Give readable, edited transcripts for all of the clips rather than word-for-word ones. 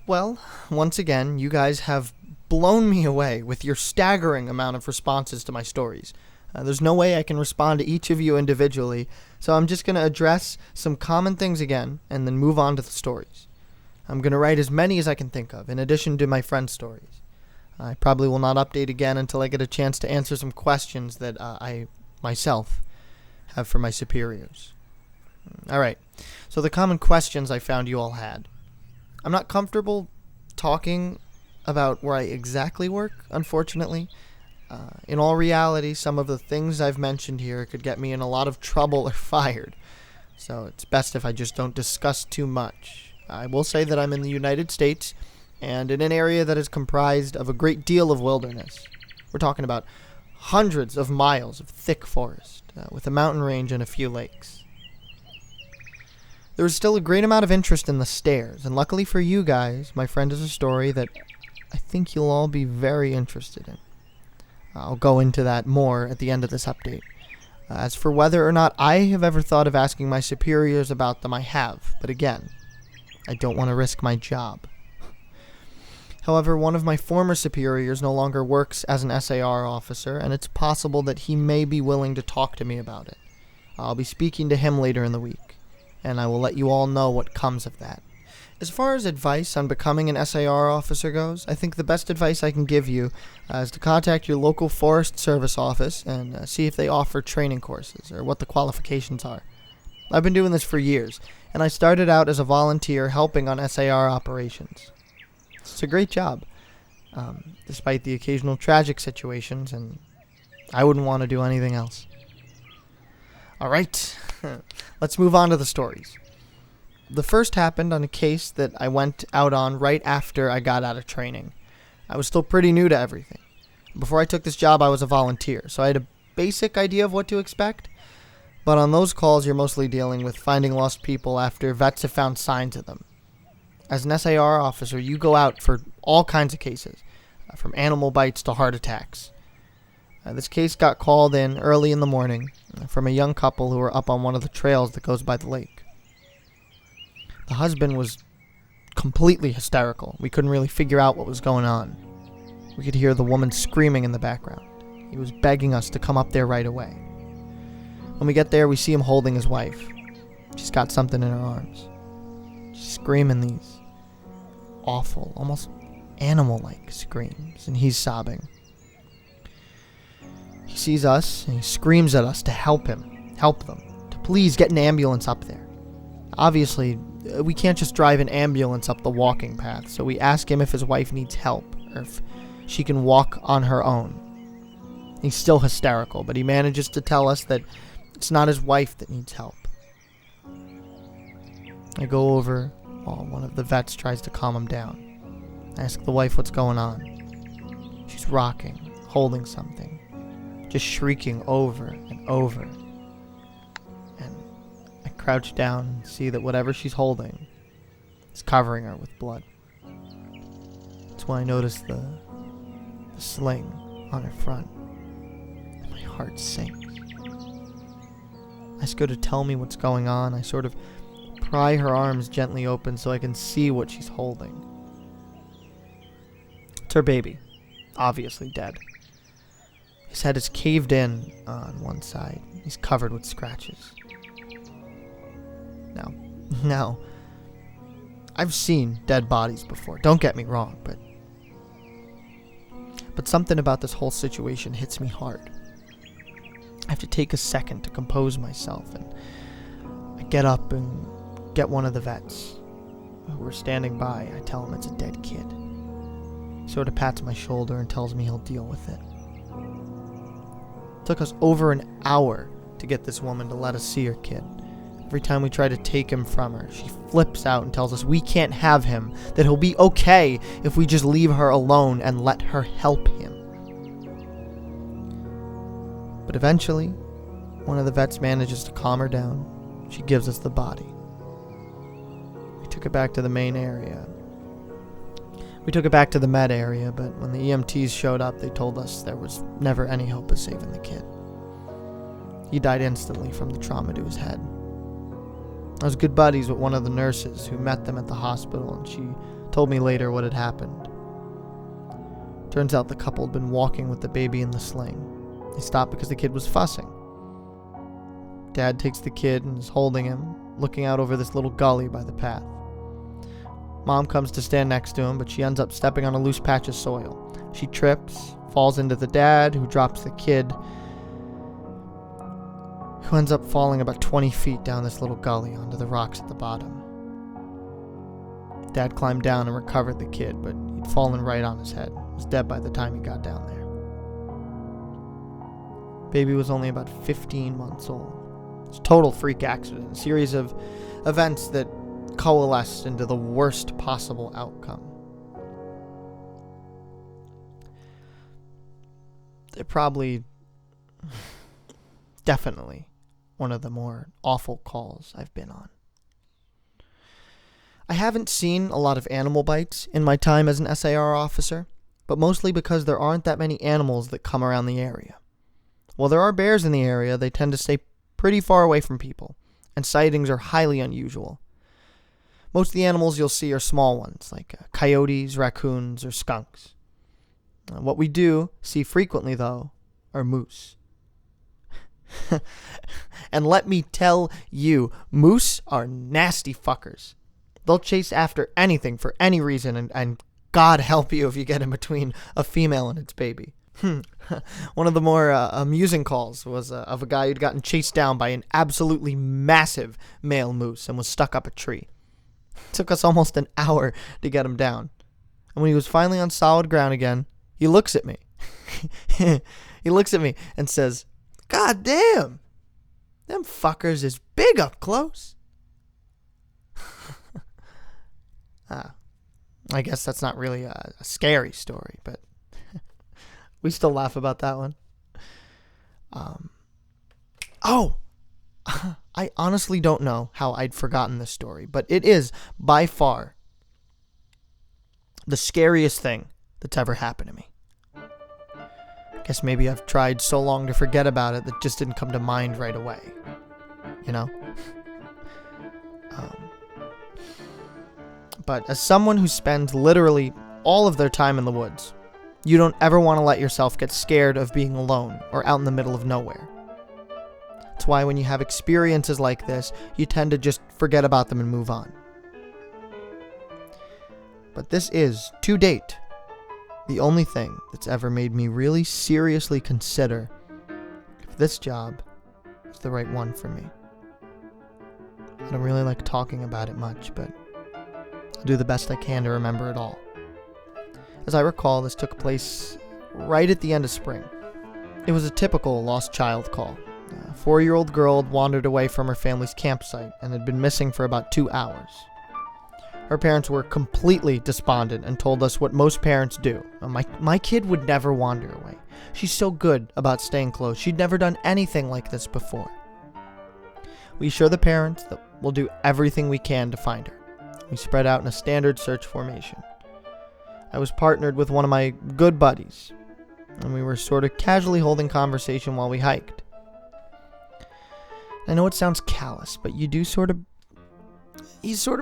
Well, once again, you guys have blown me away with your staggering amount of responses to my stories. There's no way I can respond to each of you individually, so I'm just going to address some common things again and then move on to the stories. I'm going to write as many as I can think of, in addition to my friends' stories. I probably will not update again until I get a chance to answer some questions that I myself have for my superiors. Alright, so the common questions I found you all had. I'm not comfortable talking about where I exactly work, unfortunately. In all reality, some of the things I've mentioned here could get me in a lot of trouble or fired. So it's best if I just don't discuss too much. I will say that I'm in the United States, and in an area that is comprised of a great deal of wilderness. We're talking about hundreds of miles of thick forest, with a mountain range and a few lakes. There is still a great amount of interest in the stairs, and luckily for you guys, my friend has a story that I think you'll all be very interested in. I'll go into that more at the end of this update. As for whether or not I have ever thought of asking my superiors about them, I have, but again, I don't want to risk my job. However, one of my former superiors no longer works as an SAR officer, and it's possible that he may be willing to talk to me about it. I'll be speaking to him later in the week, and I will let you all know what comes of that. As far as advice on becoming an SAR officer goes, I think the best advice I can give you is to contact your local Forest Service office and see if they offer training courses or what the qualifications are. I've been doing this for years, and I started out as a volunteer helping on SAR operations. It's a great job, despite the occasional tragic situations, and I wouldn't want to do anything else. Alright, let's move on to the stories. The first happened on a case that I went out on right after I got out of training. I was still pretty new to everything. Before I took this job, I was a volunteer, so I had a basic idea of what to expect. But on those calls, you're mostly dealing with finding lost people after vets have found signs of them. As an SAR officer, you go out for all kinds of cases, from animal bites to heart attacks. This case got called in early in the morning from a young couple who were up on one of the trails that goes by the lake. The husband was completely hysterical. We couldn't really figure out what was going on. We could hear the woman screaming in the background. He was begging us to come up there right away. When we get there, we see him holding his wife. She's got something in her arms. She's screaming these awful, almost animal-like screams, and he's sobbing. He sees us, and he screams at us to help them, to please get an ambulance up there. Obviously, we can't just drive an ambulance up the walking path, so we ask him if his wife needs help, or if she can walk on her own. He's still hysterical, but he manages to tell us that it's not his wife that needs help. I go over while one of the vets tries to calm him down. I ask the wife what's going on. She's rocking, holding something, just shrieking over and over. And I crouch down and see that whatever she's holding is covering her with blood. That's when I notice the sling on her front, and my heart sinks. I just go to tell me what's going on. I sort of pry her arms gently open so I can see what she's holding. It's her baby, obviously dead. His head is caved in on one side. He's covered with scratches. Now, I've seen dead bodies before, don't get me wrong, but something about this whole situation hits me hard. I have to take a second to compose myself, and I get up and get one of the vets who were standing by. I tell him it's a dead kid. He sort of pats my shoulder and tells me he'll deal with it. It took us over an hour to get this woman to let us see her kid. Every time we try to take him from her, she flips out and tells us we can't have him, that he'll be okay if we just leave her alone and let her help him. But eventually, one of the vets manages to calm her down. She gives us the body. We took it back to the main area. We took it back to the med area, but when the EMTs showed up, they told us there was never any hope of saving the kid. He died instantly from the trauma to his head. I was good buddies with one of the nurses who met them at the hospital, and she told me later what had happened. Turns out the couple had been walking with the baby in the sling. They stopped because the kid was fussing. Dad takes the kid and is holding him, looking out over this little gully by the path. Mom comes to stand next to him, but she ends up stepping on a loose patch of soil. She trips, falls into the dad, who drops the kid, who ends up falling about 20 feet down this little gully onto the rocks at the bottom. Dad climbed down and recovered the kid, but he'd fallen right on his head. He was dead by the time he got down there. Baby was only about 15 months old. It's a total freak accident, a series of events that coalesced into the worst possible outcome. They're probably, definitely, one of the more awful calls I've been on. I haven't seen a lot of animal bites in my time as an SAR officer, but mostly because there aren't that many animals that come around the area. While there are bears in the area, they tend to stay pretty far away from people, and sightings are highly unusual. Most of the animals you'll see are small ones, like coyotes, raccoons, or skunks. What we do see frequently, though, are moose. And let me tell you, moose are nasty fuckers. They'll chase after anything for any reason, and God help you if you get in between a female and its baby. One of the more amusing calls was of a guy who'd gotten chased down by an absolutely massive male moose and was stuck up a tree. It took us almost an hour to get him down. And when he was finally on solid ground again, he looks at me. He looks at me and says, "God damn, them fuckers is big up close." I guess that's not really a scary story, but we still laugh about that one. I honestly don't know how I'd forgotten this story, but it is by far the scariest thing that's ever happened to me. I guess maybe I've tried so long to forget about it that just didn't come to mind right away. You know? But as someone who spends literally all of their time in the woods, you don't ever want to let yourself get scared of being alone or out in the middle of nowhere. That's why when you have experiences like this, you tend to just forget about them and move on. But this is, to date, the only thing that's ever made me really seriously consider if this job is the right one for me. I don't really like talking about it much, but I'll do the best I can to remember it all. As I recall, this took place right at the end of spring. It was a typical lost child call. A 4-year-old girl had wandered away from her family's campsite and had been missing for about 2 hours. Her parents were completely despondent and told us what most parents do. My kid would never wander away. She's so good about staying close. She'd never done anything like this before. We assure the parents that we'll do everything we can to find her. We spread out in a standard search formation. I was partnered with one of my good buddies, and we were sort of casually holding conversation while we hiked. I know it sounds callous, but you sort of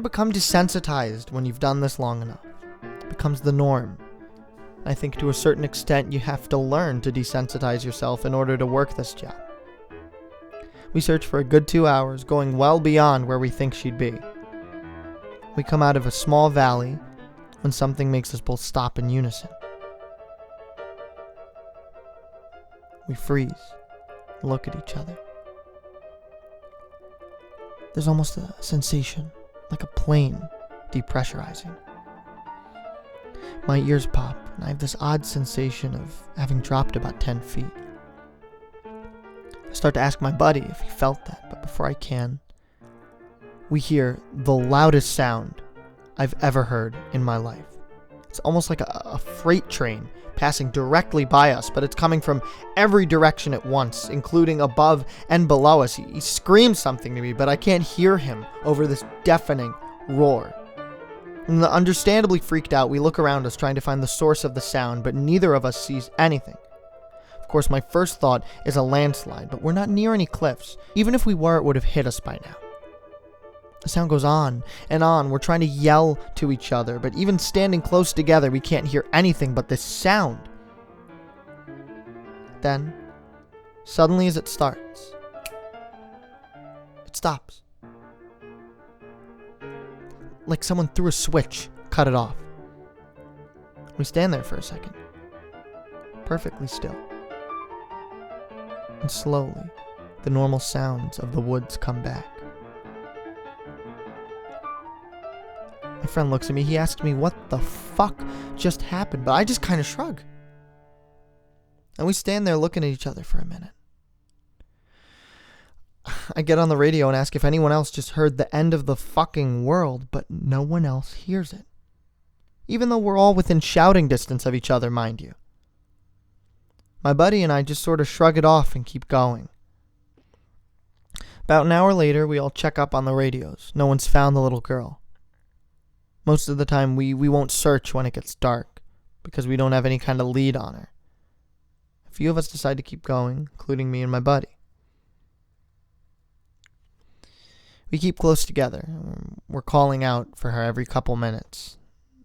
become desensitized when you've done this long enough. It becomes the norm. I think to a certain extent you have to learn to desensitize yourself in order to work this job. We search for a good 2 hours, going well beyond where we think she'd be. We come out of a small valley when something makes us both stop in unison. We freeze, look at each other. There's almost a sensation, like a plane depressurizing. My ears pop, and I have this odd sensation of having dropped about 10 feet. I start to ask my buddy if he felt that, but before I can, we hear the loudest sound I've ever heard in my life. It's almost like a freight train passing directly by us, but it's coming from every direction at once, including above and below us. He screams something to me, but I can't hear him over this deafening roar. And understandably freaked out, we look around us trying to find the source of the sound, but neither of us sees anything. Of course, my first thought is a landslide, but we're not near any cliffs. Even if we were, it would have hit us by now. The sound goes on and on. We're trying to yell to each other, but even standing close together, we can't hear anything but this sound. Then, suddenly as it starts, it stops. Like someone threw a switch, cut it off. We stand there for a second, perfectly still. And slowly, the normal sounds of the woods come back. My friend looks at me, he asks me what the fuck just happened, but I just kind of shrug. And we stand there looking at each other for a minute. I get on the radio and ask if anyone else just heard the end of the fucking world, but no one else hears it. Even though we're all within shouting distance of each other, mind you. My buddy and I just sort of shrug it off and keep going. About an hour later, we all check up on the radios. No one's found the little girl. Most of the time, we won't search when it gets dark, because we don't have any kind of lead on her. A few of us decide to keep going, including me and my buddy. We keep close together. We're calling out for her every couple minutes.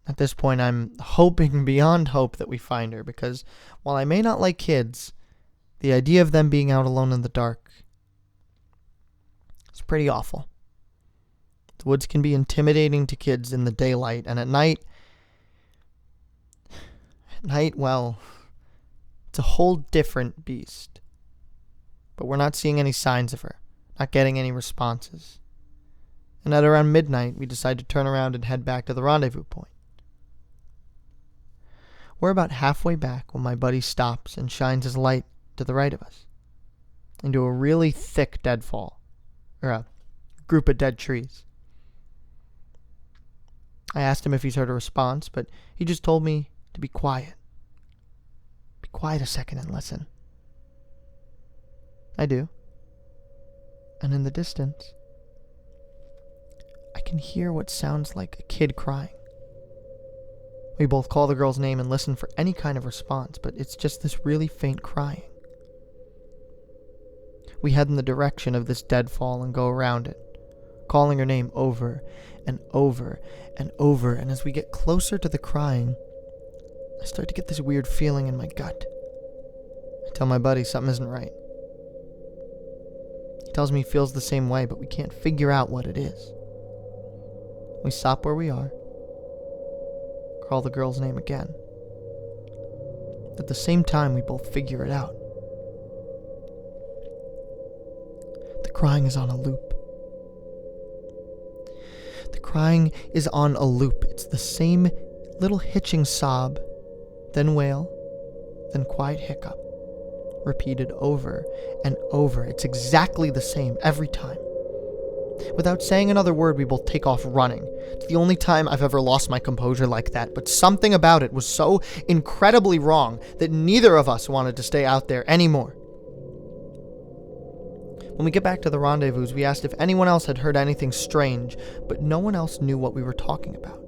At this point, I'm hoping beyond hope that we find her, because while I may not like kids, the idea of them being out alone in the dark is pretty awful. The woods can be intimidating to kids in the daylight, and at night, well, it's a whole different beast. But we're not seeing any signs of her, not getting any responses. And at around midnight, we decide to turn around and head back to the rendezvous point. We're about halfway back when my buddy stops and shines his light to the right of us, into a really thick deadfall, or a group of dead trees. I asked him if he's heard a response, but he just told me to be quiet. Be quiet a second and listen. I do. And in the distance, I can hear what sounds like a kid crying. We both call the girl's name and listen for any kind of response, but it's just this really faint crying. We head in the direction of this deadfall and go around it, calling her name over and over and over, and as we get closer to the crying, I start to get this weird feeling in my gut. I tell my buddy something isn't right. He tells me he feels the same way, but we can't figure out what it is. We stop where we are, call the girl's name again. At the same time, we both figure it out. The crying is on a loop. The crying is on a loop. It's the same little hitching sob, then wail, then quiet hiccup, repeated over and over. It's exactly the same every time. Without saying another word, we both take off running. It's the only time I've ever lost my composure like that, but something about it was so incredibly wrong that neither of us wanted to stay out there anymore. When we get back to the rendezvous, we asked if anyone else had heard anything strange, but no one else knew what we were talking about.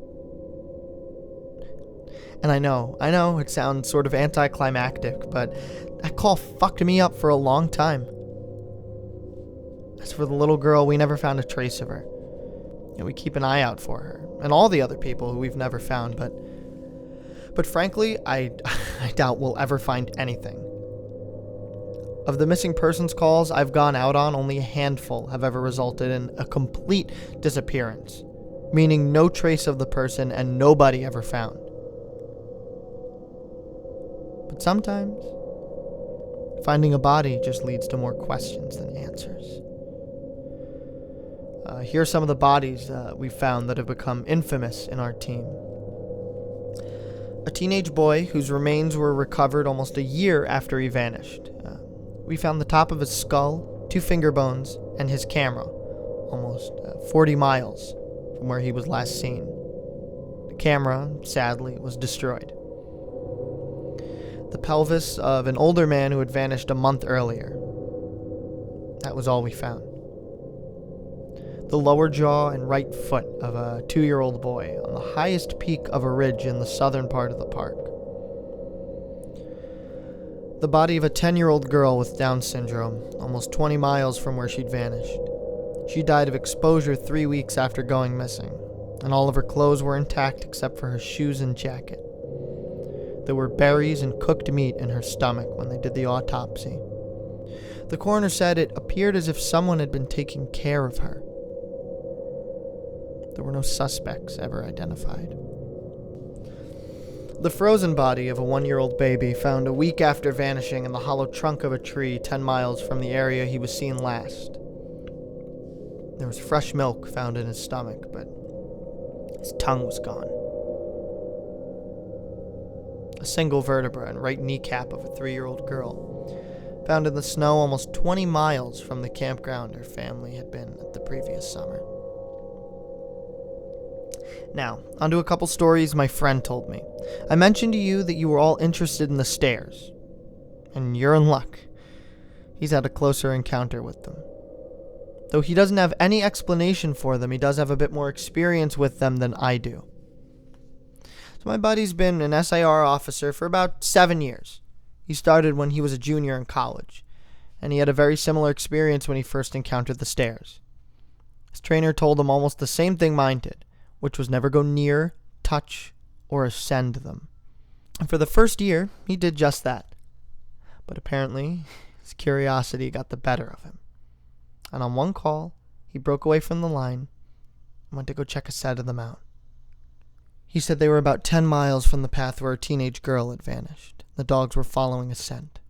And I know, it sounds sort of anticlimactic, but that call fucked me up for a long time. As for the little girl, we never found a trace of her. And we keep an eye out for her, and all the other people who we've never found, but frankly, I doubt we'll ever find anything. Of the missing persons calls I've gone out on, only a handful have ever resulted in a complete disappearance, meaning no trace of the person and nobody ever found. But sometimes, finding a body just leads to more questions than answers. Here are some of the bodies we've found that have become infamous in our team. A teenage boy whose remains were recovered almost a year after he vanished. We found the top of his skull, 2 finger bones, and his camera, almost 40 miles from where he was last seen. The camera, sadly, was destroyed. The pelvis of an older man who had vanished a month earlier. That was all we found. The lower jaw and right foot of a 2-year-old boy on the highest peak of a ridge in the southern part of the park. The body of a 10-year-old girl with Down syndrome, almost 20 miles from where she'd vanished. She died of exposure 3 weeks after going missing, and all of her clothes were intact except for her shoes and jacket. There were berries and cooked meat in her stomach when they did the autopsy. The coroner said it appeared as if someone had been taking care of her. There were no suspects ever identified. The frozen body of a 1-year-old baby found a week after vanishing in the hollow trunk of a tree 10 miles from the area he was seen last. There was fresh milk found in his stomach, but his tongue was gone. A single vertebra and right kneecap of a 3-year-old girl, found in the snow almost 20 miles from the campground her family had been at the previous summer. Now, onto a couple stories my friend told me. I mentioned to you that you were all interested in the stairs, and you're in luck. He's had a closer encounter with them. Though he doesn't have any explanation for them, he does have a bit more experience with them than I do. So my buddy's been an SIR officer for about 7 years. He started when he was a junior in college, and he had a very similar experience when he first encountered the stairs. His trainer told him almost the same thing mine did, which was never go near, touch, or ascend them. And for the first year, he did just that. But apparently, his curiosity got the better of him. And on one call, he broke away from the line and went to go check a set of them out. He said they were about 10 miles from the path where a teenage girl had vanished. The dogs were following a scent.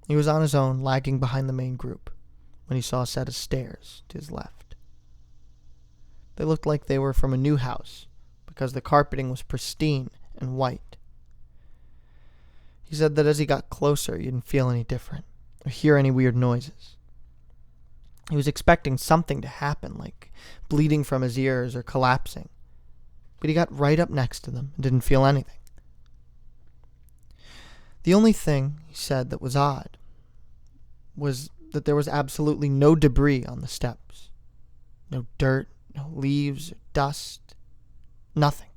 He was on his own, lagging behind the main group, when he saw a set of stairs to his left. They looked like they were from a new house, because the carpeting was pristine and white. He said that as he got closer, he didn't feel any different, or hear any weird noises. He was expecting something to happen, like bleeding from his ears or collapsing, but he got right up next to them and didn't feel anything. The only thing, he said, that was odd was that there was absolutely no debris on the steps. No dirt, no leaves or dust, nothing.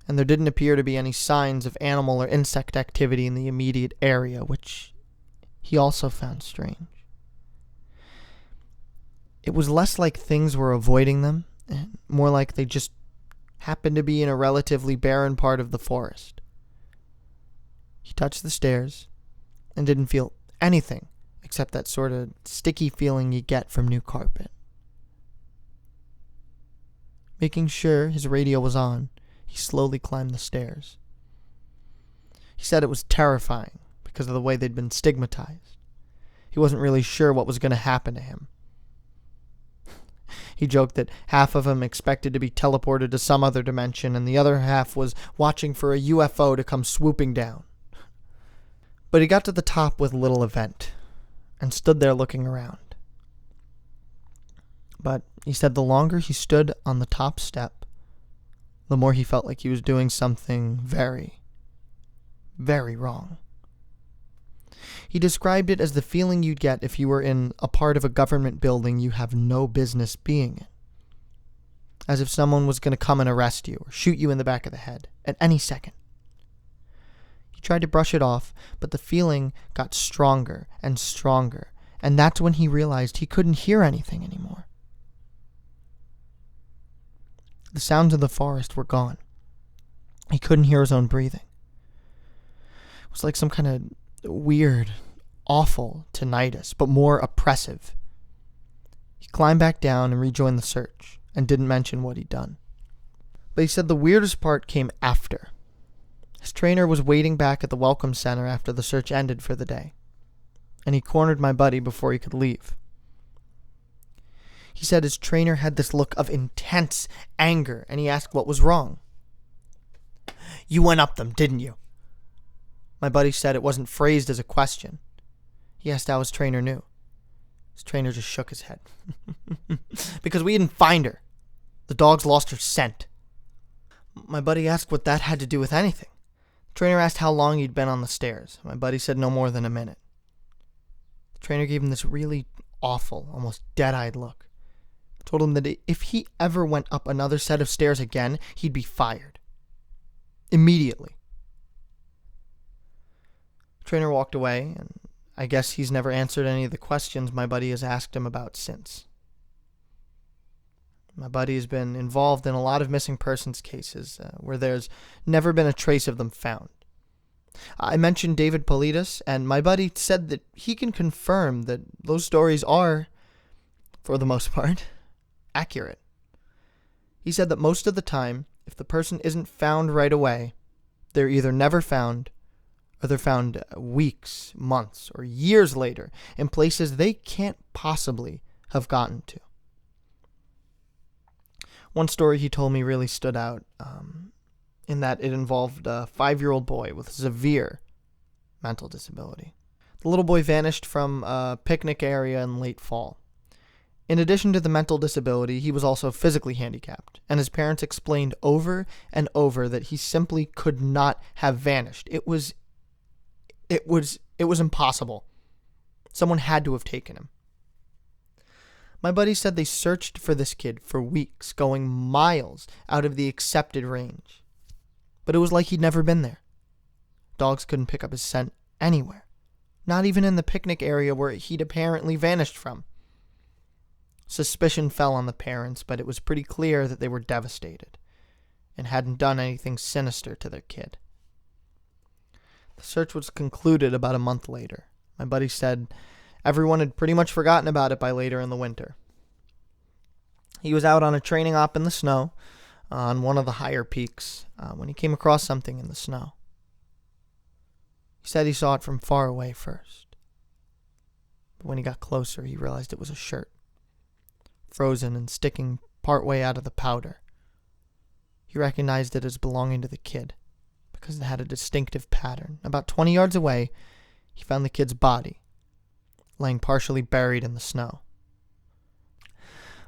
And there didn't appear to be any signs of animal or insect activity in the immediate area, which he also found strange. It was less like things were avoiding them, and more like they just happened to be in a relatively barren part of the forest. He touched the stairs and didn't feel anything except that sort of sticky feeling you get from new carpet. Making sure his radio was on, he slowly climbed the stairs. He said it was terrifying because of the way they'd been stigmatized. He wasn't really sure what was going to happen to him. He joked that half of him expected to be teleported to some other dimension and the other half was watching for a UFO to come swooping down. But he got to the top with little event and stood there looking around. But he said the longer he stood on the top step, the more he felt like he was doing something very, very wrong. He described it as the feeling you'd get if you were in a part of a government building you have no business being in. As if someone was going to come and arrest you or shoot you in the back of the head at any second. He tried to brush it off, but the feeling got stronger and stronger, and that's when he realized he couldn't hear anything anymore. The sounds of the forest were gone. He couldn't hear his own breathing. It was like some kind of weird, awful tinnitus, but more oppressive. He climbed back down and rejoined the search, and didn't mention what he'd done. But he said the weirdest part came after. His trainer was waiting back at the welcome center after the search ended for the day, and he cornered my buddy before he could leave. He said his trainer had this look of intense anger, and he asked what was wrong. "You went up them, didn't you?" My buddy said it wasn't phrased as a question. He asked how his trainer knew. His trainer just shook his head. "Because we didn't find her. The dogs lost her scent." My buddy asked what that had to do with anything. The trainer asked how long he'd been on the stairs. My buddy said no more than a minute. The trainer gave him this really awful, almost dead-eyed look. Told him that if he ever went up another set of stairs again, he'd be fired. Immediately. The trainer walked away, and I guess he's never answered any of the questions my buddy has asked him about since. My buddy has been involved in a lot of missing persons cases where there's never been a trace of them found. I mentioned David Politis, and my buddy said that he can confirm that those stories are, for the most part, accurate. He said that most of the time, if the person isn't found right away, they're either never found or they're found weeks, months, or years later in places they can't possibly have gotten to. One story he told me really stood out in that it involved a 5-year-old boy with severe mental disability. The little boy vanished from a picnic area in late fall. In addition to the mental disability, he was also physically handicapped, and his parents explained over and over that he simply could not have vanished. It was impossible. Someone had to have taken him. My buddy said they searched for this kid for weeks, going miles out of the accepted range. But it was like he'd never been there. Dogs couldn't pick up his scent anywhere, not even in the picnic area where he'd apparently vanished from. Suspicion fell on the parents, but it was pretty clear that they were devastated and hadn't done anything sinister to their kid. The search was concluded about a month later. My buddy said everyone had pretty much forgotten about it by later in the winter. He was out on a training op in the snow on one of the higher peaks when he came across something in the snow. He said he saw it from far away first. But when he got closer, he realized it was a shirt, frozen and sticking partway out of the powder. He recognized it as belonging to the kid because it had a distinctive pattern. About 20 yards away, he found the kid's body, laying partially buried in the snow.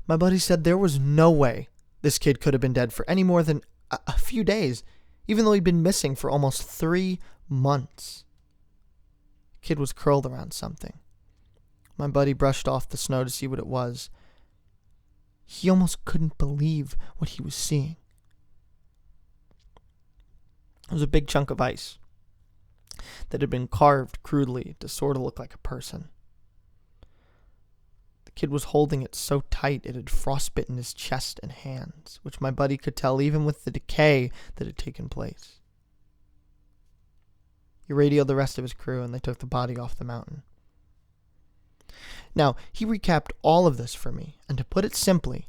My buddy said there was no way this kid could have been dead for any more than a few days, even though he'd been missing for almost 3 months. The kid was curled around something. My buddy brushed off the snow to see what it was. He almost couldn't believe what he was seeing. It was a big chunk of ice that had been carved crudely to sort of look like a person. The kid was holding it so tight it had frostbitten his chest and hands, which my buddy could tell even with the decay that had taken place. He radioed the rest of his crew and they took the body off the mountain. Now, he recapped all of this for me, and to put it simply,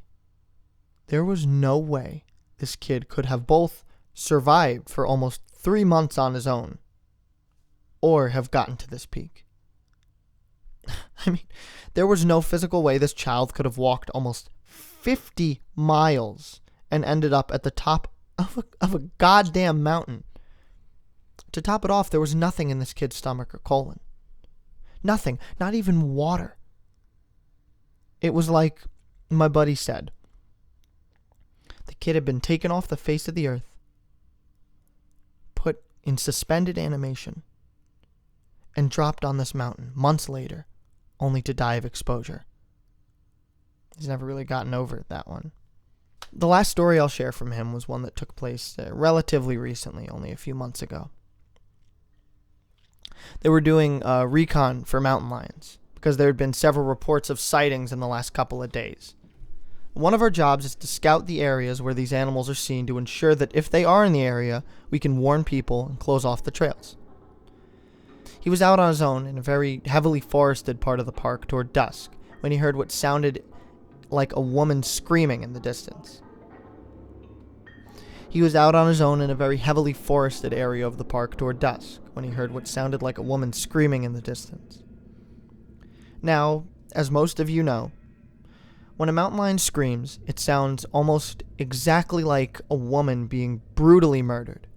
there was no way this kid could have both survived for almost 3 months on his own, or have gotten to this peak. I mean, there was no physical way this child could have walked almost 50 miles and ended up at the top of a goddamn mountain. To top it off, there was nothing in this kid's stomach or colon. Nothing, not even water. It was like my buddy said. The kid had been taken off the face of the earth, put in suspended animation, and dropped on this mountain months later, only to die of exposure. He's never really gotten over that one. The last story I'll share from him was one that took place relatively recently, only a few months ago. They were doing recon for mountain lions because there had been several reports of sightings in the last couple of days. One of our jobs is to scout the areas where these animals are seen to ensure that if they are in the area, we can warn people and close off the trails. He was out on his own in a very heavily forested part of the park toward dusk when he heard what sounded like a woman screaming in the distance. He was out on his own in a very heavily forested area of the park toward dusk when he heard what sounded like a woman screaming in the distance. Now, as most of you know, when a mountain lion screams, it sounds almost exactly like a woman being brutally murdered.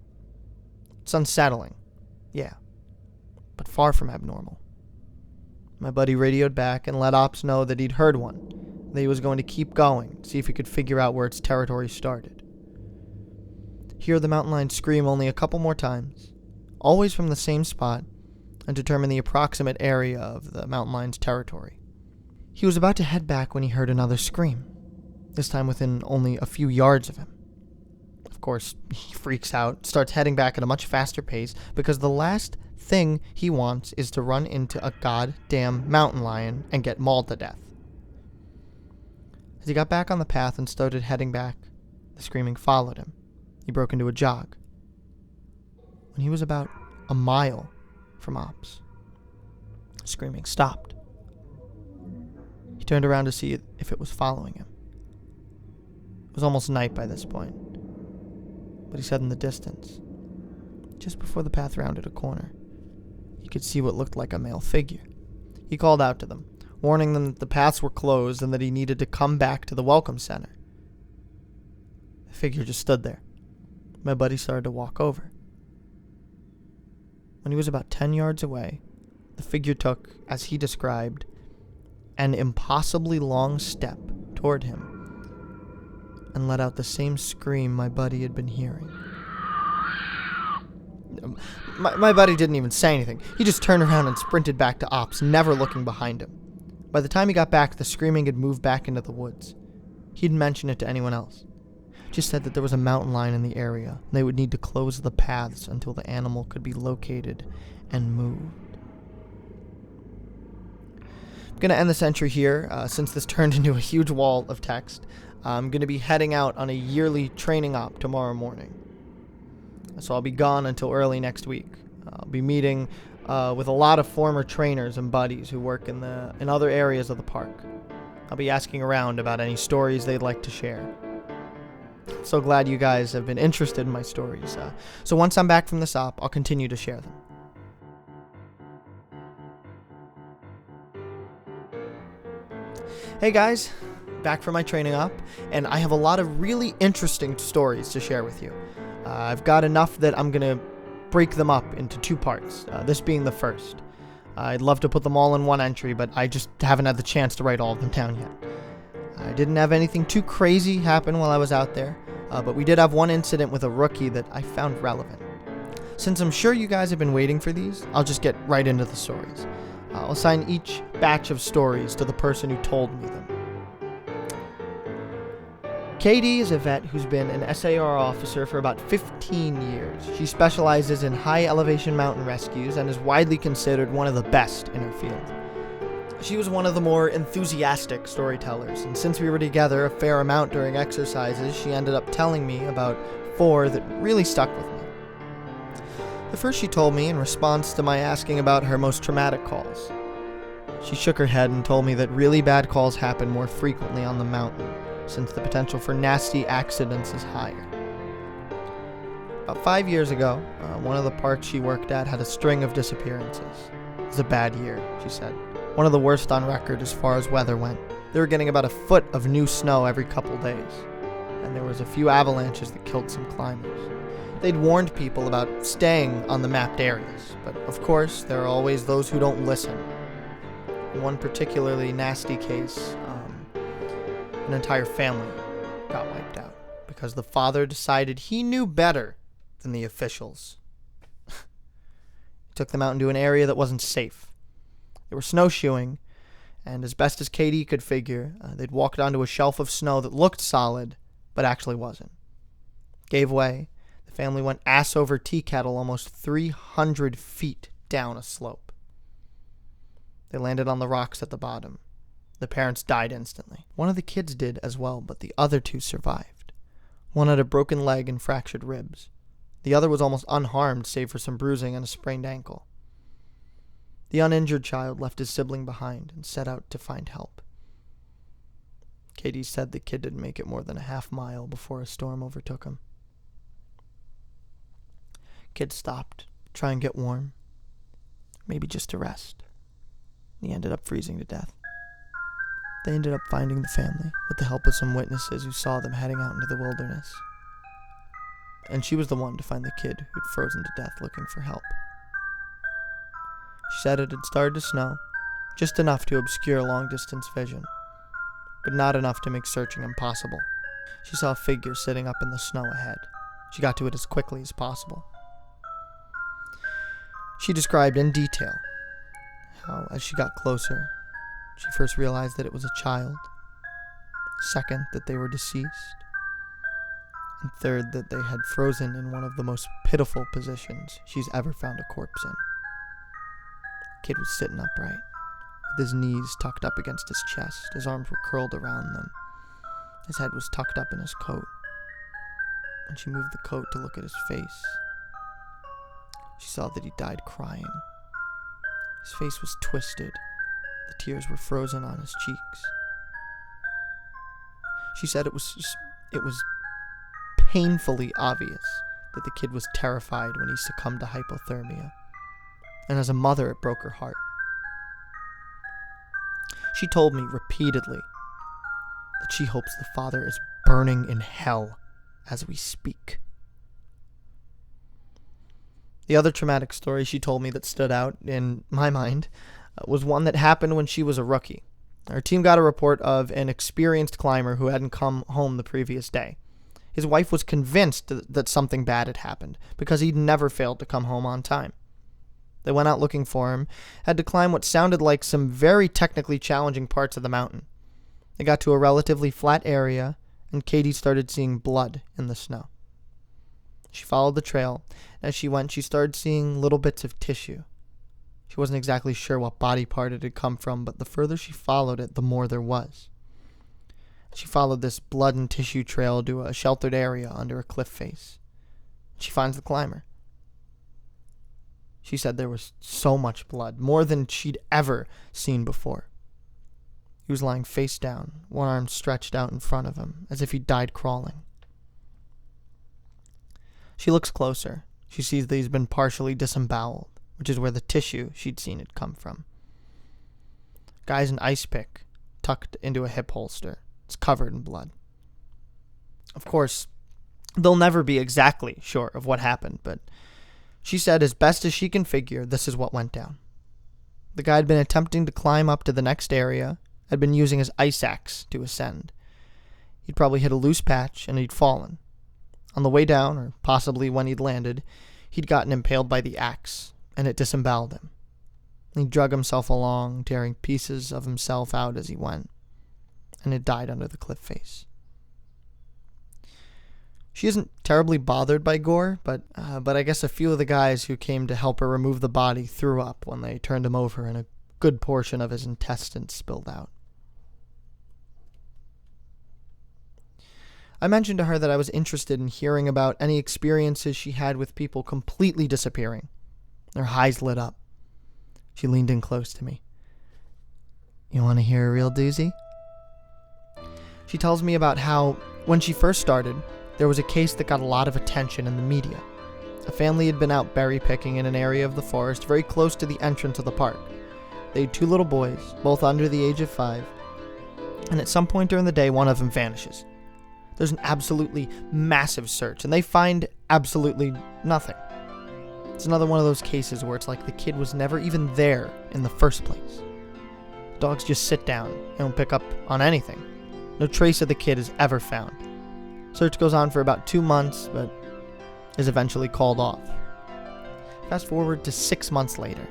It's unsettling, yeah, but far from abnormal. My buddy radioed back and let ops know that he'd heard one, that he was going to keep going, see if he could figure out where its territory started. Hear the mountain lion scream only a couple more times, always from the same spot, and determine the approximate area of the mountain lion's territory. He was about to head back when he heard another scream, this time within only a few yards of him. Of course, he freaks out, starts heading back at a much faster pace, because the last thing he wants is to run into a goddamn mountain lion and get mauled to death. As he got back on the path and started heading back, the screaming followed him. He broke into a jog. When he was about a mile from Ops, screaming stopped. He turned around to see if it was following him. It was almost night by this point, but he said in the distance, just before the path rounded a corner, he could see what looked like a male figure. He called out to them, warning them that the paths were closed and that he needed to come back to the welcome center. The figure just stood there. My buddy started to walk over. When he was about 10 yards away, the figure took, as he described, an impossibly long step toward him and let out the same scream my buddy had been hearing. My buddy didn't even say anything. He just turned around and sprinted back to Ops, never looking behind him. By the time he got back, the screaming had moved back into the woods. He didn't mention it to anyone else. Just said that there was a mountain lion in the area, and they would need to close the paths until the animal could be located and moved. I'm going to end this entry here, since this turned into a huge wall of text. I'm going to be heading out on a yearly training op tomorrow morning. So I'll be gone until early next week. I'll be meeting with a lot of former trainers and buddies who work in other areas of the park. I'll be asking around about any stories they'd like to share. So glad you guys have been interested in my stories. So once I'm back from this op, I'll continue to share them. Hey guys, back from my training op, and I have a lot of really interesting stories to share with you. I've got enough that I'm going to break them up into two parts, this being the first. I'd love to put them all in one entry, but I just haven't had the chance to write all of them down yet. I didn't have anything too crazy happen while I was out there, but we did have one incident with a rookie that I found relevant. Since I'm sure you guys have been waiting for these, I'll just get right into the stories. I'll assign each batch of stories to the person who told me them. Katie is a vet who's been an SAR officer for about 15 years. She specializes in high elevation mountain rescues and is widely considered one of the best in her field. She was one of the more enthusiastic storytellers, and since we were together a fair amount during exercises, she ended up telling me about 4 that really stuck with me. The first she told me in response to my asking about her most traumatic calls. She shook her head and told me that really bad calls happen more frequently on the mountain, since the potential for nasty accidents is higher. About 5 years ago, one of the parks she worked at had a string of disappearances. It was a bad year, she said. One of the worst on record as far as weather went. They were getting about a foot of new snow every couple days, and there was a few avalanches that killed some climbers. They'd warned people about staying on the mapped areas, but of course there are always those who don't listen. In one particularly nasty case, an entire family got wiped out because the father decided he knew better than the officials. He took them out into an area that wasn't safe. They were snowshoeing, and as best as Katie could figure, they'd walked onto a shelf of snow that looked solid, but actually wasn't. Gave way. The family went ass over tea kettle almost 300 feet down a slope. They landed on the rocks at the bottom. The parents died instantly. One of the kids did as well, but the other 2 survived. One had a broken leg and fractured ribs. The other was almost unharmed, save for some bruising and a sprained ankle. The uninjured child left his sibling behind and set out to find help. Katie said the kid didn't make it more than a half mile before a storm overtook him. Kid stopped, to try and get warm, maybe just to rest. He ended up freezing to death. They ended up finding the family with the help of some witnesses who saw them heading out into the wilderness. And she was the one to find the kid who'd frozen to death looking for help. She said it had started to snow, just enough to obscure long-distance vision, but not enough to make searching impossible. She saw a figure sitting up in the snow ahead. She got to it as quickly as possible. She described in detail how, as she got closer, she first realized that it was a child, second, that they were deceased, and third, that they had frozen in one of the most pitiful positions she's ever found a corpse in. kid was sitting upright, with his knees tucked up against his chest. His arms were curled around them. His head was tucked up in his coat. When she moved the coat to look at his face, she saw that he died crying. His face was twisted. The tears were frozen on his cheeks. She said it was painfully obvious that the kid was terrified when he succumbed to hypothermia. And as a mother, it broke her heart. She told me repeatedly that she hopes the father is burning in hell as we speak. The other traumatic story she told me that stood out in my mind was one that happened when she was a rookie. Our team got a report of an experienced climber who hadn't come home the previous day. His wife was convinced that something bad had happened because he'd never failed to come home on time. They went out looking for him, had to climb what sounded like some very technically challenging parts of the mountain. They got to a relatively flat area, and Katie started seeing blood in the snow. She followed the trail. As she went, she started seeing little bits of tissue. She wasn't exactly sure what body part it had come from, but the further she followed it, the more there was. She followed this blood and tissue trail to a sheltered area under a cliff face. She finds the climber. She said there was so much blood, more than she'd ever seen before. He was lying face down, one arm stretched out in front of him, as if he died crawling. She looks closer. She sees that he's been partially disemboweled, which is where the tissue she'd seen it come from. Guy's an ice pick, tucked into a hip holster. It's covered in blood. Of course, they'll never be exactly sure of what happened, but she said as best as she can figure, this is what went down. The guy had been attempting to climb up to the next area, had been using his ice axe to ascend. He'd probably hit a loose patch and he'd fallen. On the way down, or possibly when he'd landed, he'd gotten impaled by the axe, and it disemboweled him. He drug himself along, tearing pieces of himself out as he went, and had died under the cliff face. She isn't terribly bothered by gore, but I guess a few of the guys who came to help her remove the body threw up when they turned him over and a good portion of his intestines spilled out. I mentioned to her that I was interested in hearing about any experiences she had with people completely disappearing. Her eyes lit up. She leaned in close to me. You want to hear a real doozy? She tells me about how, when she first started, there was a case that got a lot of attention in the media. A family had been out berry picking in an area of the forest very close to the entrance of the park. They had 2 little boys, both under the age of 5, and at some point during the day, one of them vanishes. There's an absolutely massive search, and they find absolutely nothing. It's another one of those cases where it's like the kid was never even there in the first place. Dogs just sit down and don't pick up on anything. No trace of the kid is ever found. Search goes on for about 2 months, but is eventually called off. Fast forward to 6 months later.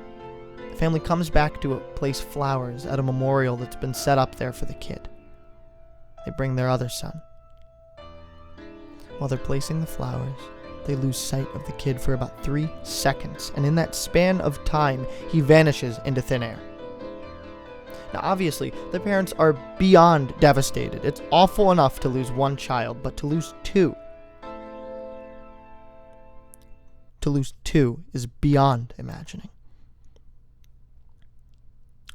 The family comes back to place flowers at a memorial that's been set up there for the kid. They bring their other son. While they're placing the flowers, they lose sight of the kid for about 3 seconds, and in that span of time, he vanishes into thin air. Now, obviously, the parents are beyond devastated. It's awful enough to lose 1 child, but to lose 2. To lose 2 is beyond imagining.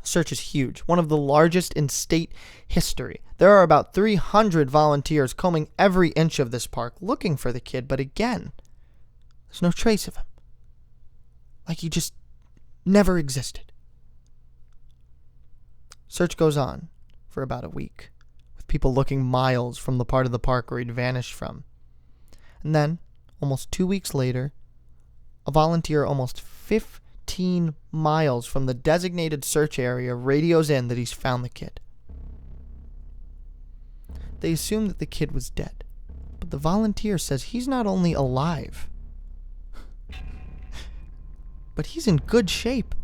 Search is huge, one of the largest in state history. There are about 300 volunteers combing every inch of this park looking for the kid, but again, there's no trace of him. Like he just never existed. Search goes on for about a week, with people looking miles from the part of the park where he'd vanished from. And then, almost 2 weeks later, a volunteer almost 15 miles from the designated search area radios in that he's found the kid. They assume that the kid was dead, but the volunteer says he's not only alive, but he's in good shape.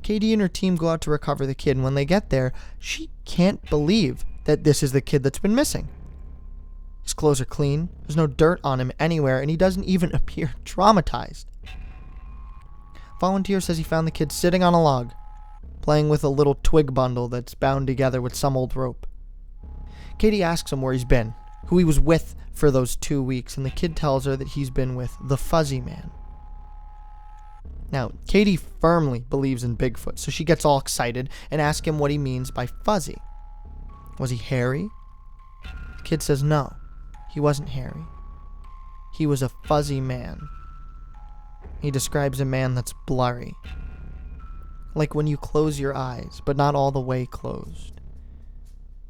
Katie and her team go out to recover the kid, and when they get there, she can't believe that this is the kid that's been missing. His clothes are clean, there's no dirt on him anywhere, and he doesn't even appear traumatized. Volunteer says he found the kid sitting on a log, playing with a little twig bundle that's bound together with some old rope. Katie asks him where he's been, who he was with for those 2 weeks, and the kid tells her that he's been with the Fuzzy Man. Now, Katie firmly believes in Bigfoot, so she gets all excited and asks him what he means by fuzzy. Was he hairy? The kid says no, he wasn't hairy. He was a fuzzy man. He describes a man that's blurry, like when you close your eyes, but not all the way closed.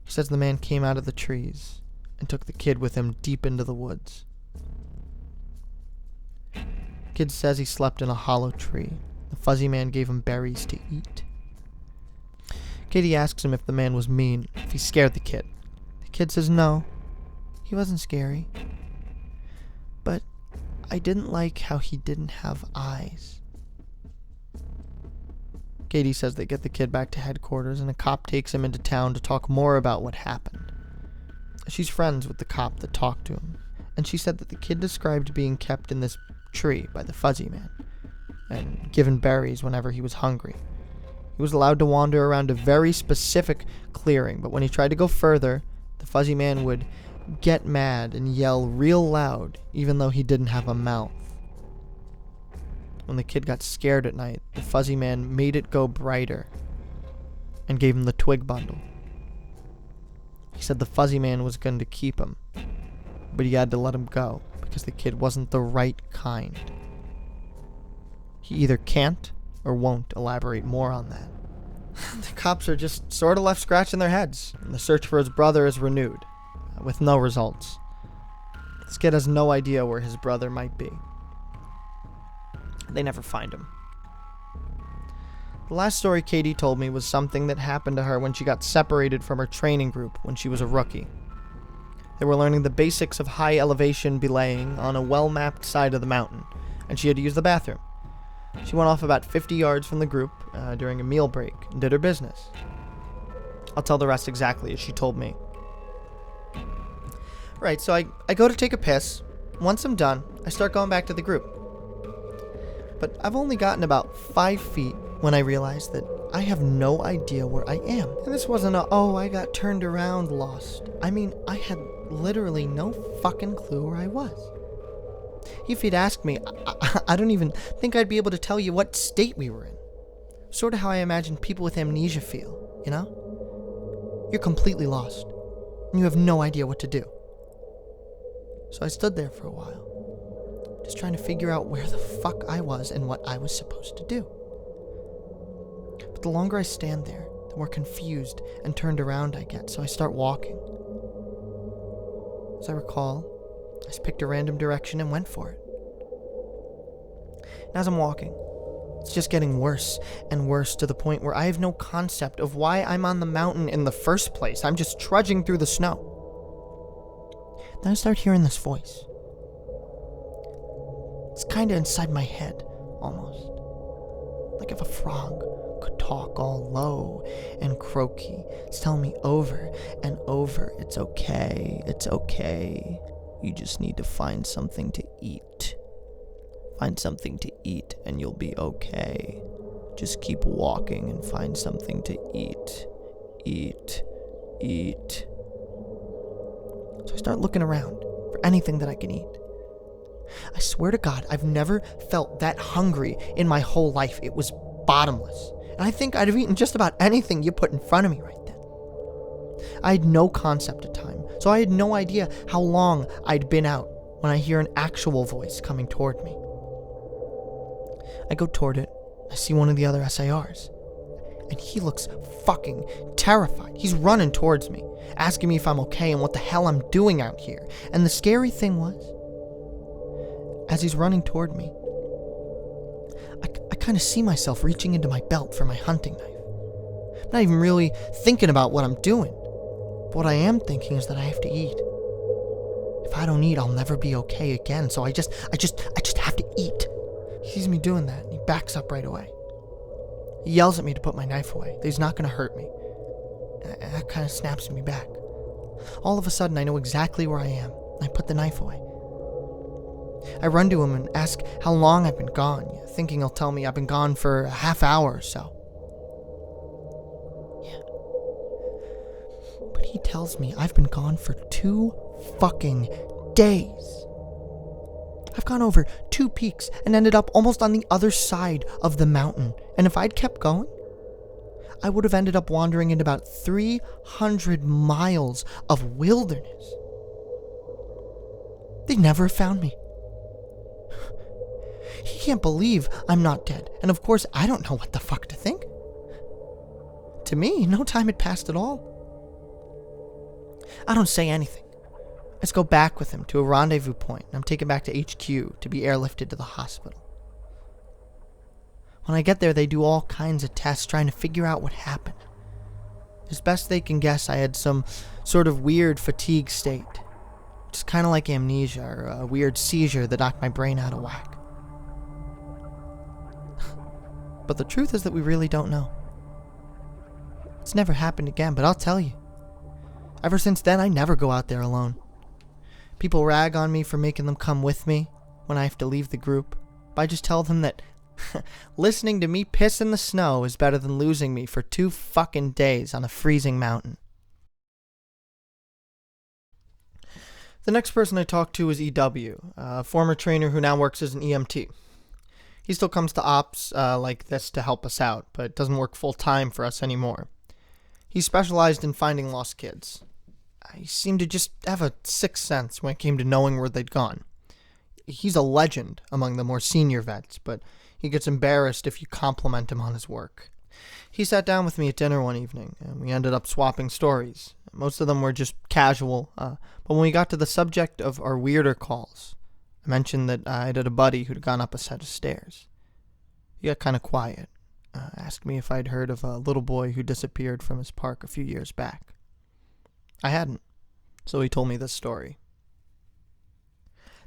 He says the man came out of the trees and took the kid with him deep into the woods. The kid says he slept in a hollow tree. The fuzzy man gave him berries to eat. Katie asks him if the man was mean, if he scared the kid. The kid says no, he wasn't scary. But I didn't like how he didn't have eyes. Katie says they get the kid back to headquarters and a cop takes him into town to talk more about what happened. She's friends with the cop that talked to him, and she said that the kid described being kept in this tree by the Fuzzy Man and given berries whenever he was hungry. He was allowed to wander around a very specific clearing, but when he tried to go further, the Fuzzy Man would get mad and yell real loud, even though he didn't have a mouth. When the kid got scared at night, the Fuzzy Man made it go brighter and gave him the twig bundle. He said the Fuzzy Man was going to keep him, but he had to let him go because the kid wasn't the right kind. He either can't or won't elaborate more on that. The cops are just sort of left scratching their heads, and the search for his brother is renewed, with no results. This kid has no idea where his brother might be. They never find him. The last story Katie told me was something that happened to her when she got separated from her training group when she was a rookie. They were learning the basics of high elevation belaying on a well-mapped side of the mountain, and she had to use the bathroom. She went off about 50 yards from the group during a meal break and did her business. I'll tell the rest exactly as she told me. Right, so I go to take a piss. Once I'm done, I start going back to the group. But I've only gotten about 5 feet when I realize that I have no idea where I am. And this wasn't I got turned around lost. I mean, I had literally no fucking clue where I was. If you'd asked me, I don't even think I'd be able to tell you what state we were in. Sort of how I imagine people with amnesia feel, you know? You're completely lost, and you have no idea what to do. So I stood there for a while, just trying to figure out where the fuck I was and what I was supposed to do. But the longer I stand there, the more confused and turned around I get, so I start walking. As I recall, I just picked a random direction and went for it. And as I'm walking, it's just getting worse and worse to the point where I have no concept of why I'm on the mountain in the first place. I'm just trudging through the snow. Then I start hearing this voice. It's kind of inside my head, almost. Like if a frog could talk all low and croaky. It's telling me over and over, it's okay, it's okay. You just need to find something to eat. Find something to eat and you'll be okay. Just keep walking and find something to eat. Eat. Eat. So I start looking around for anything that I can eat. I swear to God, I've never felt that hungry in my whole life. It was bottomless. And I think I'd have eaten just about anything you put in front of me right then. I had no concept of time, so I had no idea how long I'd been out when I hear an actual voice coming toward me. I go toward it. I see one of the other SARs. And he looks fucking terrified. He's running towards me, asking me if I'm okay and what the hell I'm doing out here. And the scary thing was, as he's running toward me, I kind of see myself reaching into my belt for my hunting knife. I'm not even really thinking about what I'm doing. But what I am thinking is that I have to eat. If I don't eat, I'll never be okay again. So I just have to eat. He sees me doing that, and he backs up right away. He yells at me to put my knife away, that he's not going to hurt me. And that kind of snaps me back. All of a sudden, I know exactly where I am, and I put the knife away. I run to him and ask how long I've been gone, thinking he'll tell me I've been gone for a half hour or so. Yeah. But he tells me I've been gone for 2 fucking days. I've gone over 2 peaks and ended up almost on the other side of the mountain. And if I'd kept going, I would have ended up wandering in about 300 miles of wilderness. They'd never have found me. He can't believe I'm not dead, and of course I don't know what the fuck to think. To me, no time had passed at all. I don't say anything. Let's go back with him to a rendezvous point, and I'm taken back to HQ to be airlifted to the hospital. When I get there, they do all kinds of tests trying to figure out what happened. As best they can guess, I had some sort of weird fatigue state. Just kind of like amnesia or a weird seizure that knocked my brain out of whack. But the truth is that we really don't know. It's never happened again, but I'll tell you. Ever since then, I never go out there alone. People rag on me for making them come with me when I have to leave the group, but I just tell them that listening to me piss in the snow is better than losing me for 2 fucking days on a freezing mountain. The next person I talked to is EW, a former trainer who now works as an EMT. He still comes to ops like this to help us out, but doesn't work full-time for us anymore. He specialized in finding lost kids. He seemed to just have a sixth sense when it came to knowing where they'd gone. He's a legend among the more senior vets, but he gets embarrassed if you compliment him on his work. He sat down with me at dinner one evening, and we ended up swapping stories. Most of them were just casual, but when we got to the subject of our weirder calls, I mentioned that I had a buddy who'd gone up a set of stairs. He got kind of quiet, asked me if I'd heard of a little boy who disappeared from his park a few years back. I hadn't, so he told me this story.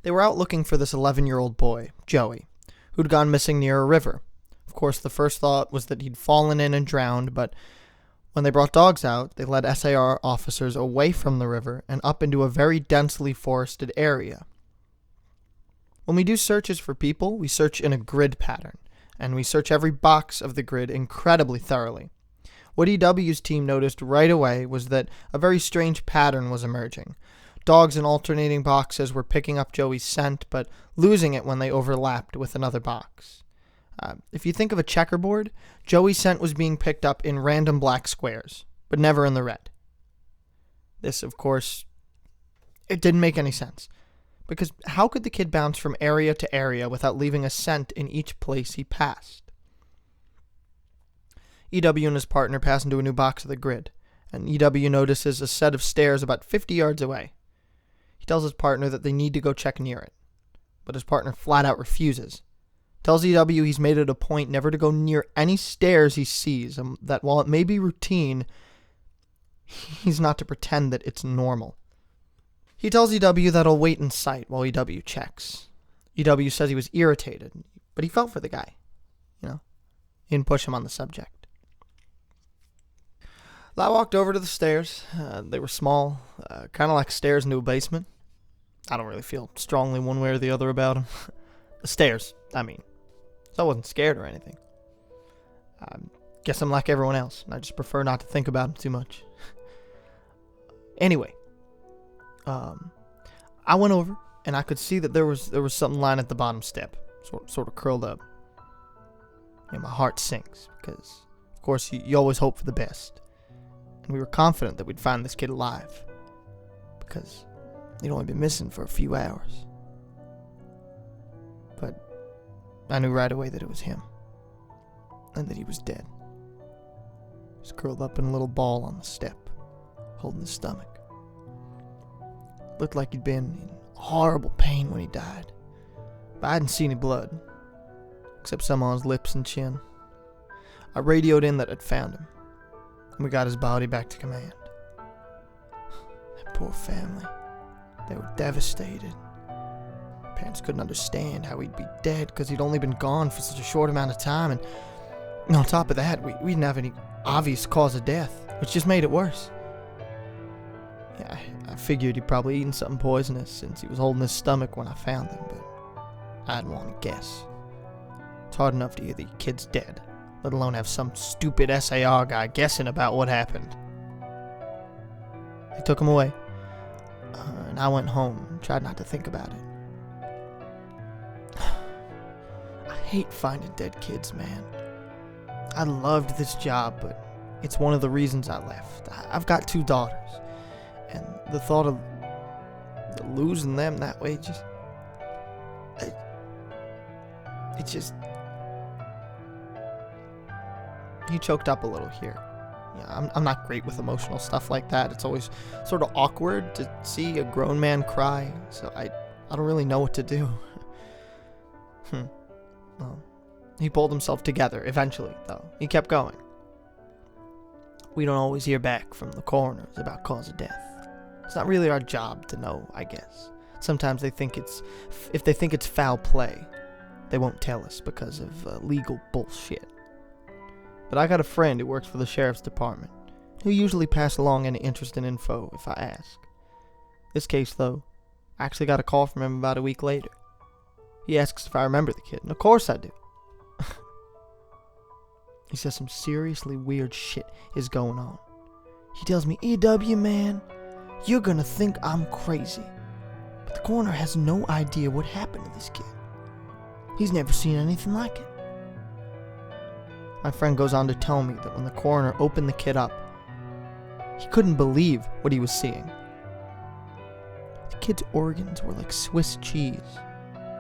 They were out looking for this 11-year-old boy, Joey, who'd gone missing near a river. Of course, the first thought was that he'd fallen in and drowned, but when they brought dogs out, they led SAR officers away from the river and up into a very densely forested area. When we do searches for people, we search in a grid pattern, and we search every box of the grid incredibly thoroughly. What EW's team noticed right away was that a very strange pattern was emerging. Dogs in alternating boxes were picking up Joey's scent, but losing it when they overlapped with another box. If you think of a checkerboard, Joey's scent was being picked up in random black squares, but never in the red. This, of course, it didn't make any sense. Because how could the kid bounce from area to area without leaving a scent in each place he passed? EW and his partner pass into a new box of the grid, and EW notices a set of stairs about 50 yards away. He tells his partner that they need to go check near it, but his partner flat out refuses. Tells EW he's made it a point never to go near any stairs he sees, and that while it may be routine, he's not to pretend that it's normal. He tells EW that he'll wait in sight while EW checks. EW says he was irritated, but he felt for the guy. He didn't push him on the subject. I walked over to the stairs. They were small, kind of like stairs into a basement. I don't really feel strongly one way or the other about them. The stairs, I mean. So I wasn't scared or anything. Guess I'm like everyone else, and I just prefer not to think about them too much. Anyway, I went over, and I could see that there was something lying at the bottom step, sort of curled up. And my heart sinks, because, of course, you always hope for the best. And we were confident that we'd find this kid alive, because he'd only been missing for a few hours. But I knew right away that it was him, and that he was dead. He was curled up in a little ball on the step, holding his stomach. Looked like he'd been in horrible pain when he died, but I hadn't seen any blood, except some on his lips and chin. I radioed in that I'd found him, and we got his body back to command. That poor family, they were devastated. Parents couldn't understand how he'd be dead because he'd only been gone for such a short amount of time, and on top of that, we didn't have any obvious cause of death, which just made it worse. Yeah, I figured he'd probably eaten something poisonous since he was holding his stomach when I found him, but I'd want to guess. It's hard enough to hear the kid's dead, let alone have some stupid SAR guy guessing about what happened. They took him away, and I went home and tried not to think about it. I hate finding dead kids, man. I loved this job, but it's one of the reasons I left. I've got 2 daughters, and the thought of losing them that way just... It just... He choked up a little here. Yeah, I'm not great with emotional stuff like that. It's always sort of awkward to see a grown man cry, so I don't really know what to do. Well, he pulled himself together eventually, though. He kept going. We don't always hear back from the coroners about cause of death. It's not really our job to know, I guess. Sometimes if they think it's foul play, they won't tell us because of legal bullshit. But I got a friend who works for the sheriff's department, who usually pass along any interest in info if I ask. This case, though, I actually got a call from him about a week later. He asks if I remember the kid, and of course I do. He says some seriously weird shit is going on. He tells me, EW, man, you're gonna think I'm crazy. But the coroner has no idea what happened to this kid. He's never seen anything like it. My friend goes on to tell me that when the coroner opened the kid up, he couldn't believe what he was seeing. The kid's organs were like Swiss cheese.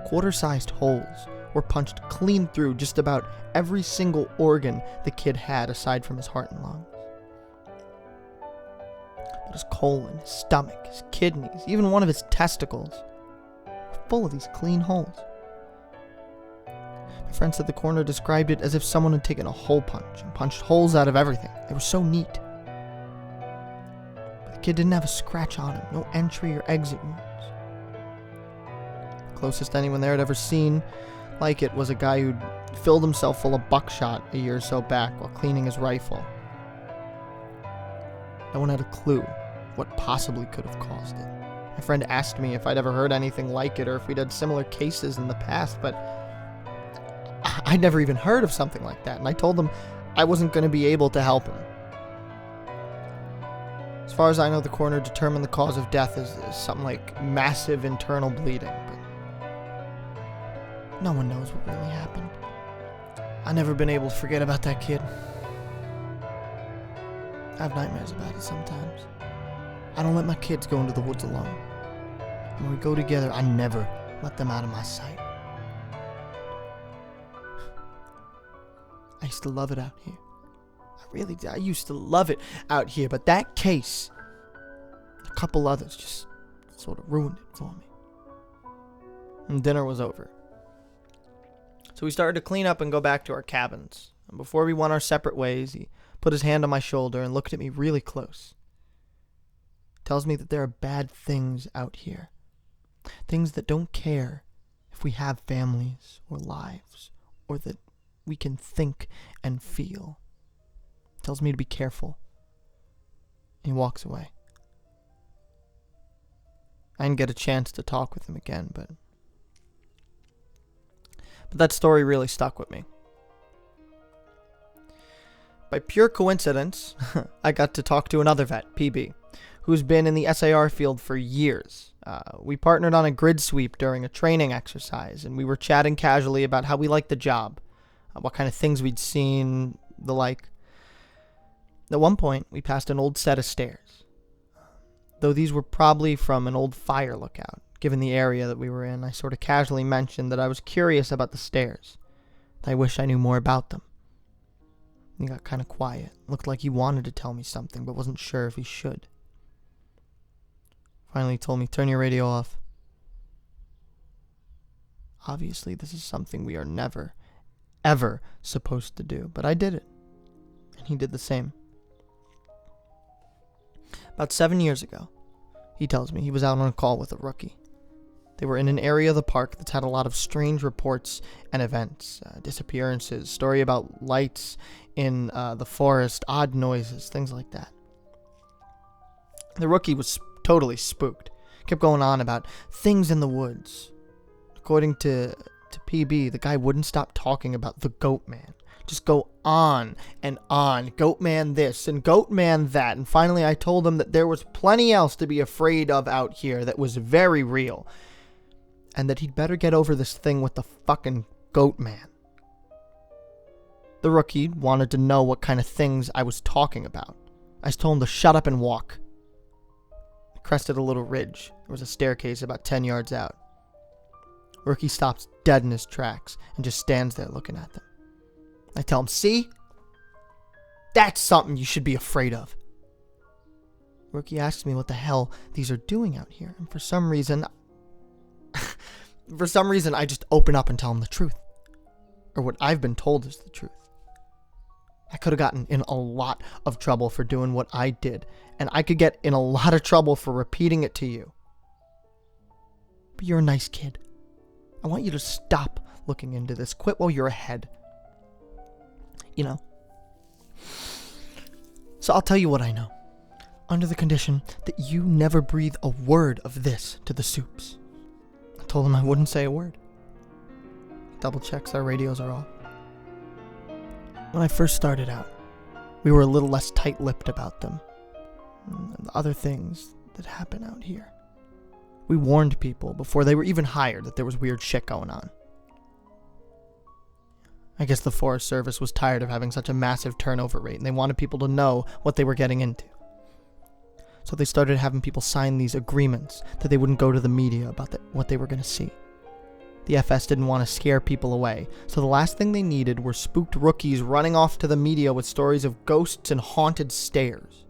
Quarter-sized holes were punched clean through just about every single organ the kid had aside from his heart and lungs. But his colon, his stomach, his kidneys, even one of his testicles were full of these clean holes. My friend said the coroner described it as if someone had taken a hole punch and punched holes out of everything. They were so neat. But the kid didn't have a scratch on him, no entry or exit wounds. The closest anyone there had ever seen like it was a guy who'd filled himself full of buckshot a year or so back while cleaning his rifle. No one had a clue what possibly could have caused it. My friend asked me if I'd ever heard anything like it or if we'd had similar cases in the past, but I'd never even heard of something like that, and I told him I wasn't going to be able to help him. As far as I know, the coroner determined the cause of death as something like massive internal bleeding, but no one knows what really happened. I've never been able to forget about that kid. I have nightmares about it sometimes. I don't let my kids go into the woods alone. When we go together, I never let them out of my sight. I used to love it out here. I really did. I used to love it out here, but that case, a couple others, just sort of ruined it for me. And dinner was over. So we started to clean up and go back to our cabins. And before we went our separate ways, he put his hand on my shoulder and looked at me really close. Tells me that there are bad things out here. Things that don't care if we have families or lives, or that we can think and feel. Tells me to be careful. He walks away. I didn't get a chance to talk with him again, but that story really stuck with me. By pure coincidence, I got to talk to another vet, PB, who's been in the SAR field for years. We partnered on a grid sweep during a training exercise, and we were chatting casually about how we liked the job, what kind of things we'd seen, the like. At one point, we passed an old set of stairs. Though these were probably from an old fire lookout, given the area that we were in, I sort of casually mentioned that I was curious about the stairs. I wish I knew more about them. He got kind of quiet. Looked like he wanted to tell me something, but wasn't sure if he should. Finally, he told me, "Turn your radio off." Obviously, this is something we are never, ever supposed to do, but I did it. And he did the same. About 7 years ago, he tells me he was out on a call with a rookie. They were in an area of the park that's had a lot of strange reports and events, disappearances, story about lights in the forest, odd noises, things like that. The rookie was totally spooked. Kept going on about things in the woods. According to PB, the guy wouldn't stop talking about the Goat Man. Just go on and on. Goat Man this and Goat Man that. And finally I told him that there was plenty else to be afraid of out here that was very real. And that he'd better get over this thing with the fucking Goat Man. The rookie wanted to know what kind of things I was talking about. I told him to shut up and walk. I crested a little ridge. There was a staircase about 10 yards out. Rookie stops dead in his tracks and just stands there looking at them. I tell him, see? That's something you should be afraid of. Rookie asks me what the hell these are doing out here, and for some reason I just open up and tell him the truth. Or what I've been told is the truth. I could have gotten in a lot of trouble for doing what I did, and I could get in a lot of trouble for repeating it to you. But you're a nice kid. I want you to stop looking into this. Quit while you're ahead. You know. So I'll tell you what I know. Under the condition that you never breathe a word of this to the Supes. I told him I wouldn't say a word. Double checks our radios are off. When I first started out, we were a little less tight-lipped about them. And the other things that happen out here. We warned people before they were even hired that there was weird shit going on. I guess the Forest Service was tired of having such a massive turnover rate, and they wanted people to know what they were getting into. So they started having people sign these agreements that they wouldn't go to the media about what they were going to see. The FS didn't want to scare people away, so the last thing they needed were spooked rookies running off to the media with stories of ghosts and haunted stairs.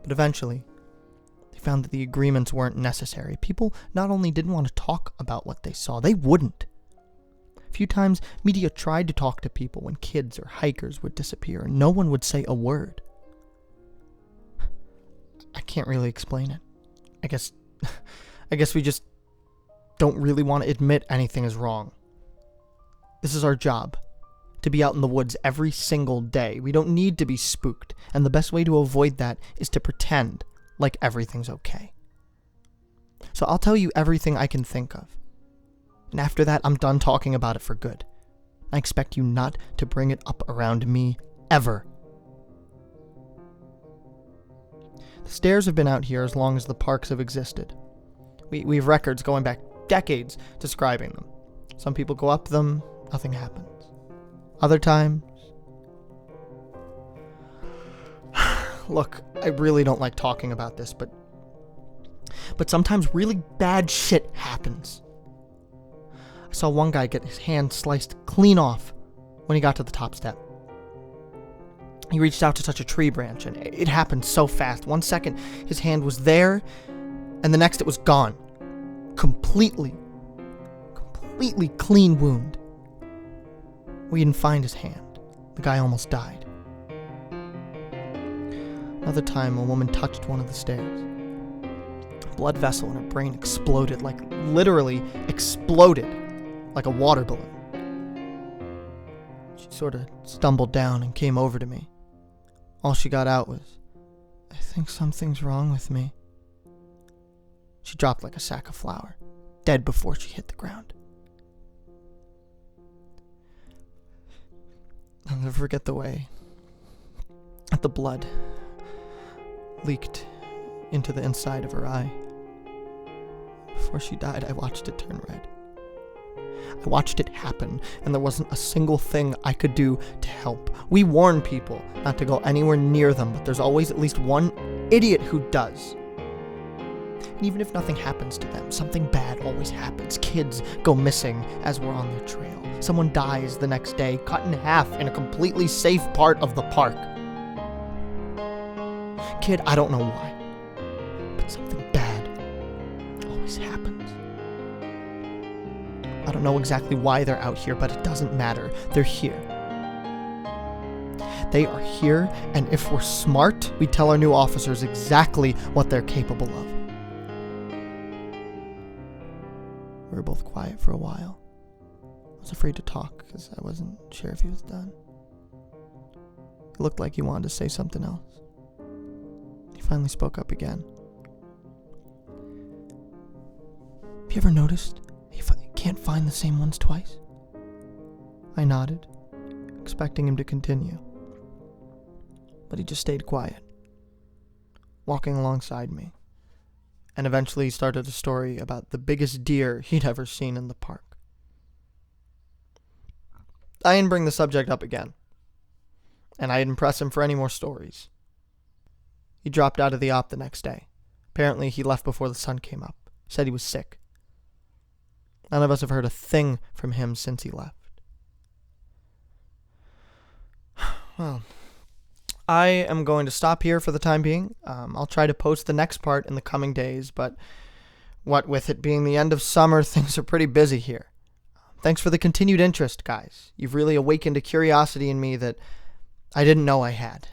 But eventually, they found that the agreements weren't necessary. People not only didn't want to talk about what they saw, they wouldn't. A few times, media tried to talk to people when kids or hikers would disappear, and no one would say a word. I can't really explain it. I guess we just don't really want to admit anything is wrong. This is our job, to be out in the woods every single day. We don't need to be spooked, and the best way to avoid that is to pretend like everything's okay. So I'll tell you everything I can think of. And after that, I'm done talking about it for good. I expect you not to bring it up around me ever. The stairs have been out here as long as the parks have existed. We have records going back decades describing them. Some people go up them, nothing happens. Other times... Look, I really don't like talking about this, but sometimes really bad shit happens. I saw one guy get his hand sliced clean off when he got to the top step. He reached out to touch a tree branch, and it happened so fast. 1 second, his hand was there, and the next it was gone. Completely clean wound. We didn't find his hand. The guy almost died. Another time, a woman touched one of the stairs. A blood vessel in her brain exploded, literally exploded, like a water balloon. She sort of stumbled down and came over to me. All she got out was, "I think something's wrong with me." She dropped like a sack of flour, dead before she hit the ground. I'll never forget the way that the blood leaked into the inside of her eye. Before she died, I watched it turn red. I watched it happen, and there wasn't a single thing I could do to help. We warn people not to go anywhere near them, but there's always at least one idiot who does. And even if nothing happens to them, something bad always happens. Kids go missing as we're on their trail. Someone dies the next day, cut in half in a completely safe part of the park. Kid, I don't know why, but something bad always happens. I don't know exactly why they're out here, but it doesn't matter. They're here. They are here, and if we're smart, we tell our new officers exactly what they're capable of. We were both quiet for a while. I was afraid to talk because I wasn't sure if he was done. It looked like he wanted to say something else. He finally spoke up again. Have you ever noticed a can't find the same ones twice?" I nodded, expecting him to continue. But he just stayed quiet, walking alongside me, and eventually he started a story about the biggest deer he'd ever seen in the park. I didn't bring the subject up again, and I didn't press him for any more stories. He dropped out of the op the next day. Apparently, he left before the sun came up. Said he was sick. None of us have heard a thing from him since he left. Well, I am going to stop here for the time being. I'll try to post the next part in the coming days, but what with it being the end of summer, things are pretty busy here. Thanks for the continued interest, guys. You've really awakened a curiosity in me that I didn't know I had.